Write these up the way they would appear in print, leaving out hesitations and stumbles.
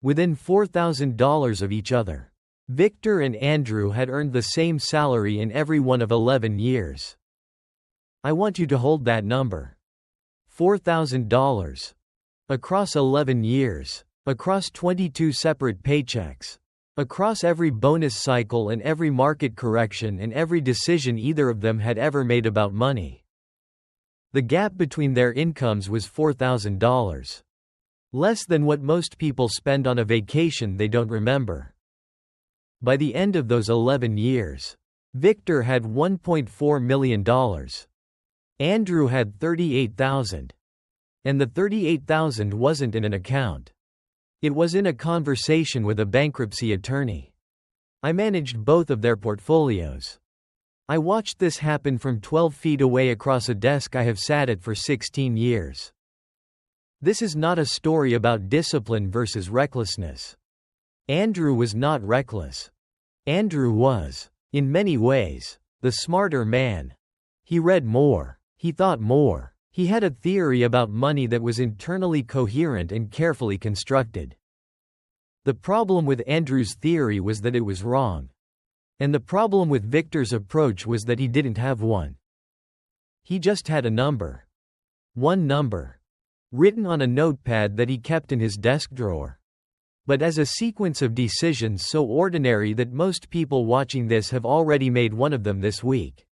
within $4,000 of each other. Victor and Andrew had earned the same salary in every one of 11 years. I want you to hold that number. $4,000. Across 11 years. Across 22 separate paychecks. Across every bonus cycle and every market correction and every decision either of them had ever made about money. The gap between their incomes was $4,000. Less than what most people spend on a vacation they don't remember. By the end of those 11 years, Victor had $1.4 million. Andrew had $38,000. And the $38,000 wasn't in an account. It was in a conversation with a bankruptcy attorney. I managed both of their portfolios. I watched this happen from 12 feet away across a desk I have sat at for 16 years. This is not a story about discipline versus recklessness. Andrew was not reckless. Andrew was, in many ways, the smarter man. He read more. He thought more. He had a theory about money that was internally coherent and carefully constructed. The problem with Andrew's theory was that it was wrong. And the problem with Victor's approach was that he didn't have one. He just had a number. One number. Written on a notepad that he kept in his desk drawer. But as a sequence of decisions so ordinary that most people watching this have already made one of them this week.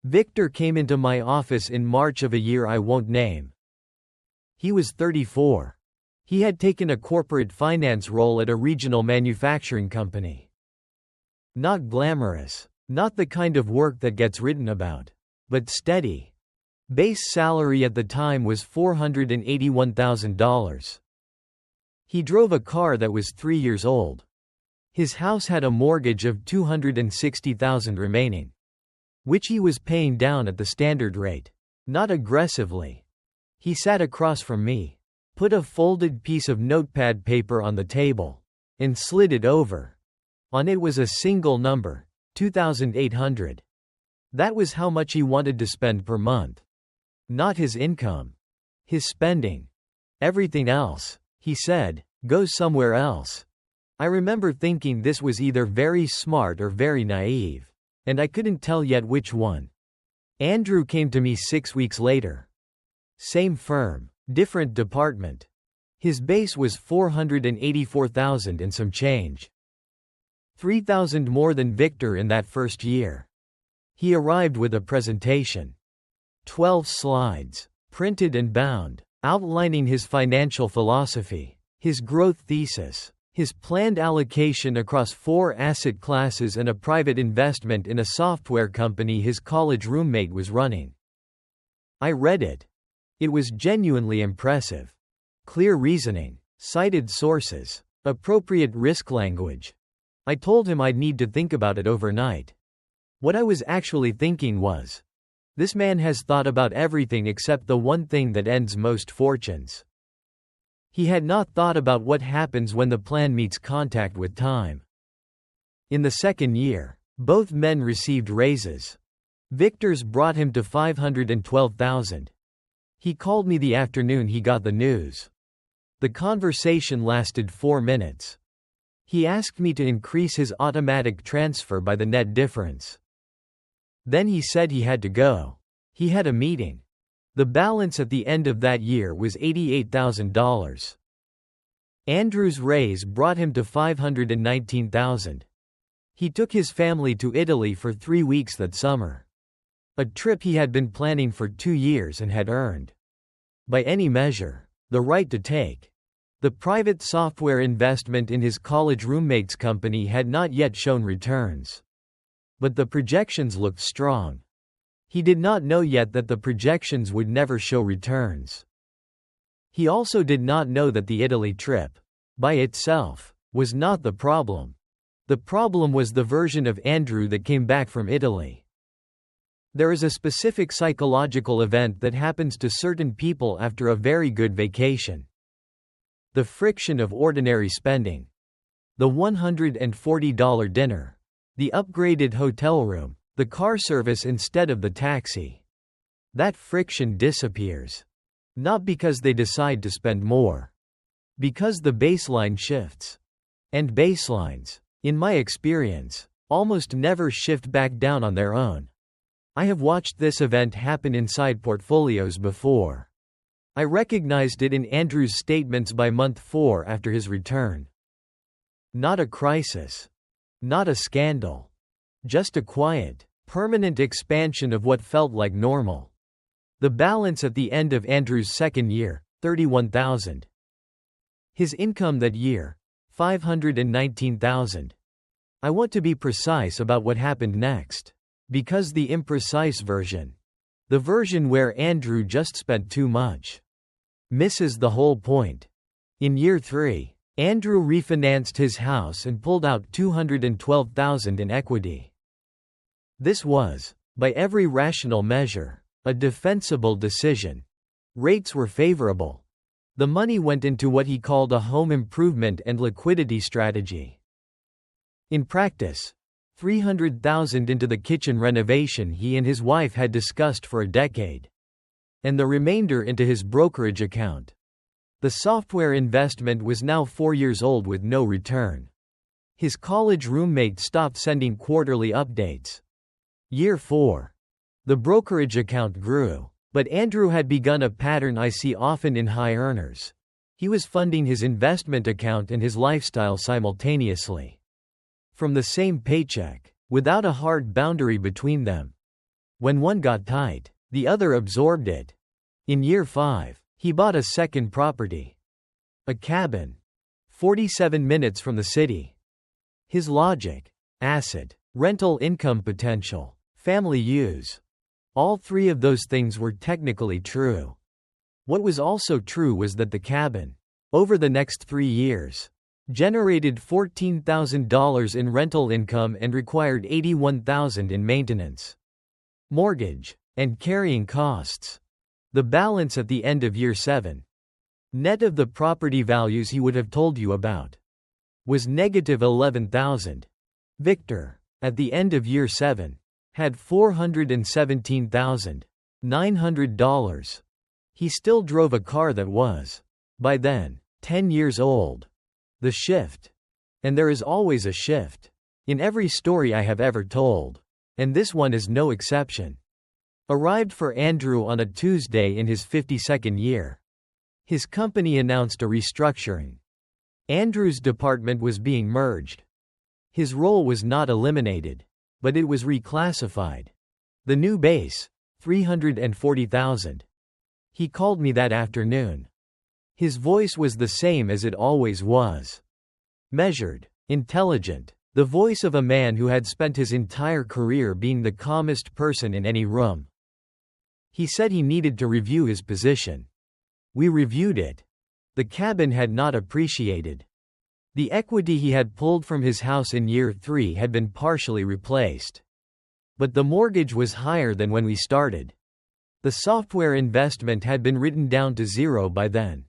Victor came into my office in March of a year I won't name. He was 34. He had taken a corporate finance role at a regional manufacturing company. Not glamorous, not the kind of work that gets written about, but steady. Base salary at the time was $481,000. He drove a car that was 3 years old. His house had a mortgage of $260,000 remaining, which he was paying down at the standard rate. Not aggressively. He sat across from me, put a folded piece of notepad paper on the table, and slid it over. On it was a single number, $2,800. That was how much he wanted to spend per month. Not his income. His spending. Everything else, he said, goes somewhere else. I remember thinking this was either very smart or very naive. And I couldn't tell yet which one. Andrew came to me 6 weeks later. Same firm, different department. His base was $484,000 and some change. $3,000 more than Victor in that first year. He arrived with a presentation. 12 slides, printed and bound, outlining his financial philosophy, his growth thesis, his planned allocation across 4 asset classes and a private investment in a software company his college roommate was running. I read it. It was genuinely impressive. Clear reasoning, cited sources, appropriate risk language. I told him I'd need to think about it overnight. What I was actually thinking was, this man has thought about everything except the one thing that ends most fortunes. He had not thought about what happens when the plan meets contact with time. In the second year, both men received raises. Victor's brought him to $512,000. He called me the afternoon he got the news. The conversation lasted 4 minutes. He asked me to increase his automatic transfer by the net difference. Then he said he had to go. He had a meeting. The balance at the end of that year was $88,000. Andrew's raise brought him to $519,000. He took his family to Italy for 3 weeks that summer. A trip he had been planning for 2 years and had earned, by any measure, the right to take. The private software investment in his college roommate's company had not yet shown returns. But the projections looked strong. He did not know yet that the projections would never show returns. He also did not know that the Italy trip, by itself, was not the problem. The problem was the version of Andrew that came back from Italy. There is a specific psychological event that happens to certain people after a very good vacation. The friction of ordinary spending. The $140 dinner. The upgraded hotel room. The car service instead of the taxi. That friction disappears. Not because they decide to spend more. Because the baseline shifts. And baselines, in my experience, almost never shift back down on their own. I have watched this event happen inside portfolios before. I recognized it in Andrew's statements by month 4 after his return. Not a crisis. Not a scandal. Just a quiet, permanent expansion of what felt like normal. The balance at the end of Andrew's second year, $31,000. His income that year, $519,000. I want to be precise about what happened next. Because the imprecise version, the version where Andrew just spent too much, misses the whole point. In year 3, Andrew refinanced his house and pulled out $212,000 in equity. This was, by every rational measure, a defensible decision. Rates were favorable. The money went into what he called a home improvement and liquidity strategy. In practice, $300,000 into the kitchen renovation he and his wife had discussed for a decade. And the remainder into his brokerage account. The software investment was now 4 years old with no return. His college roommate stopped sending quarterly updates. Year 4. The brokerage account grew. But Andrew had begun a pattern I see often in high earners. He was funding his investment account and his lifestyle simultaneously. From the same paycheck, without a hard boundary between them. When one got tight, the other absorbed it. In year 5, he bought a second property. A cabin. 47 minutes from the city. His logic: asset, rental income potential, family use. All 3 of those things were technically true. What was also true was that the cabin, over the next 3 years, generated $14,000 in rental income and required $81,000 in maintenance, mortgage, and carrying costs. The balance at the end of year 7, net of the property values he would have told you about, was negative $11,000. Victor, at the end of year 7, had $417,900. He still drove a car that was, by then, 10 years old. The shift. And there is always a shift. In every story I have ever told. And this one is no exception. Arrived for Andrew on a Tuesday in his 52nd year. His company announced a restructuring. Andrew's department was being merged. His role was not eliminated, but it was reclassified. The new base, $340,000. He called me that afternoon. His voice was the same as it always was. Measured, intelligent, the voice of a man who had spent his entire career being the calmest person in any room. He said he needed to review his position. We reviewed it. The cabin had not appreciated. The equity he had pulled from his house in year 3 had been partially replaced. But the mortgage was higher than when we started. The software investment had been written down to 0 by then.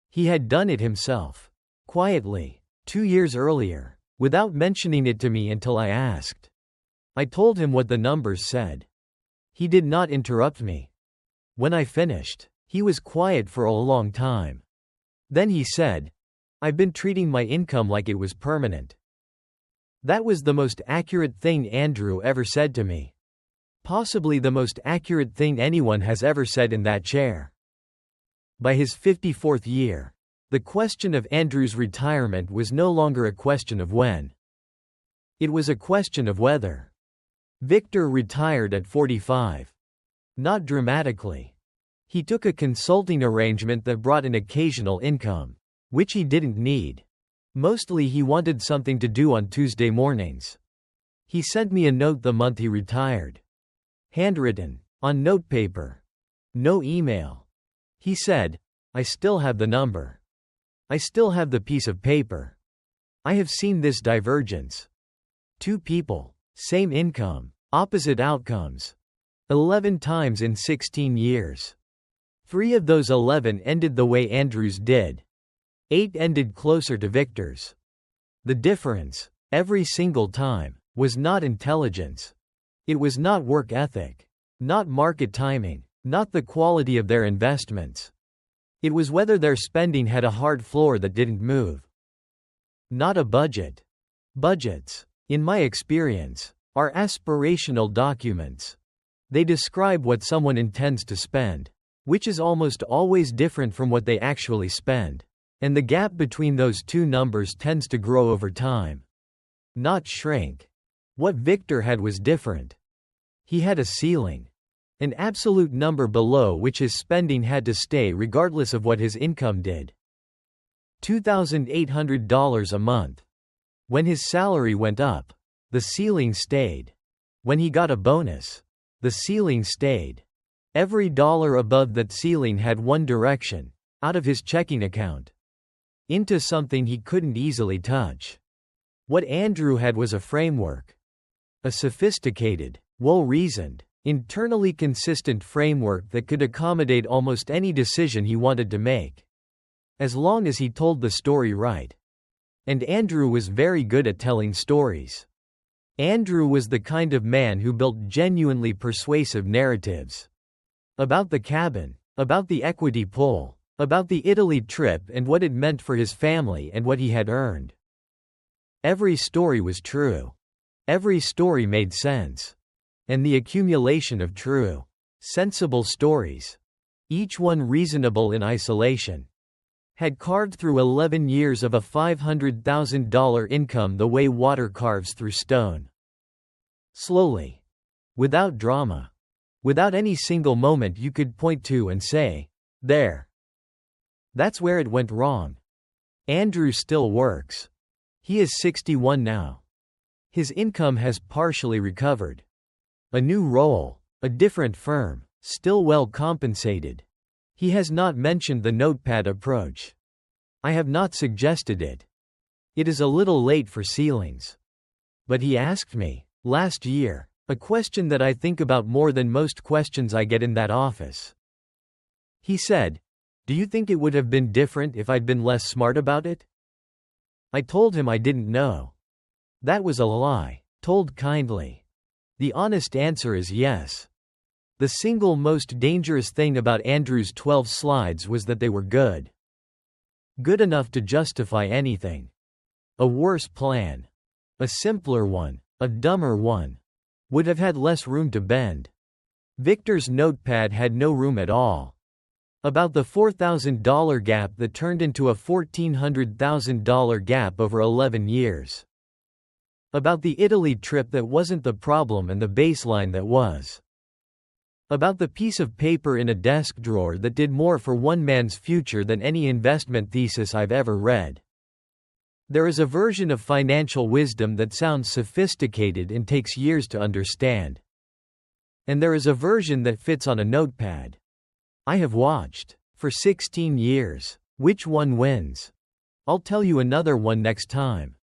He had done it himself. Quietly, 2 years earlier, without mentioning it to me until I asked. I told him what the numbers said. He did not interrupt me. When I finished, he was quiet for a long time. Then he said, "I've been treating my income like it was permanent." That was the most accurate thing Andrew ever said to me. Possibly the most accurate thing anyone has ever said in that chair. By his 54th year, the question of Andrew's retirement was no longer a question of when. It was a question of whether. Victor retired at 45. Not dramatically. He took a consulting arrangement that brought an occasional income, which he didn't need. Mostly he wanted something to do on Tuesday mornings. He sent me a note the month he retired. Handwritten, on notepaper. No email. He said, "I still have the number. I still have the piece of paper. I have seen this divergence. 2 people, same income, opposite outcomes. 11 times in 16 years. 3 of those 11 ended the way Andrew's did. 8 ended closer to Victor's. The difference, every single time, was not intelligence. It was not work ethic. Not market timing. Not the quality of their investments. It was whether their spending had a hard floor that didn't move. Not a budget. Budgets, in my experience, are aspirational documents. They describe what someone intends to spend, which is almost always different from what they actually spend. And the gap between those two numbers tends to grow over time, not shrink. What Victor had was different. He had a ceiling, an absolute number below which his spending had to stay regardless of what his income did. $2,800 a month. When his salary went up, the ceiling stayed. When he got a bonus, the ceiling stayed. Every dollar above that ceiling had one direction, out of his checking account, into something he couldn't easily touch. What Andrew had was a framework. A sophisticated, well-reasoned, internally consistent framework that could accommodate almost any decision he wanted to make, as long as he told the story right. And Andrew was very good at telling stories. Andrew was the kind of man who built genuinely persuasive narratives. About the cabin, about the equity pull, about the Italy trip and what it meant for his family and what he had earned. Every story was true. Every story made sense. And the accumulation of true, sensible stories, each one reasonable in isolation, had carved through 11 years of a $500,000 income the way water carves through stone. Slowly. Without drama. Without any single moment you could point to and say, there. That's where it went wrong. Andrew still works. He is 61 now. His income has partially recovered. A new role, a different firm, still well compensated. He has not mentioned the notepad approach. I have not suggested it. It is a little late for ceilings. But he asked me, last year, a question that I think about more than most questions I get in that office. He said, "Do you think it would have been different if I'd been less smart about it?" I told him I didn't know. That was a lie, told kindly. The honest answer is yes. The single most dangerous thing about Andrew's 12 slides was that they were good. Good enough to justify anything. A worse plan, a simpler one, a dumber one, would have had less room to bend. Victor's notepad had no room at all. About the $4,000 gap that turned into a $1,400,000 gap over 11 years. About the Italy trip that wasn't the problem and the baseline that was. About the piece of paper in a desk drawer that did more for one man's future than any investment thesis I've ever read. There is a version of financial wisdom that sounds sophisticated and takes years to understand. And there is a version that fits on a notepad. I have watched, for 16 years, which one wins. I'll tell you another one next time.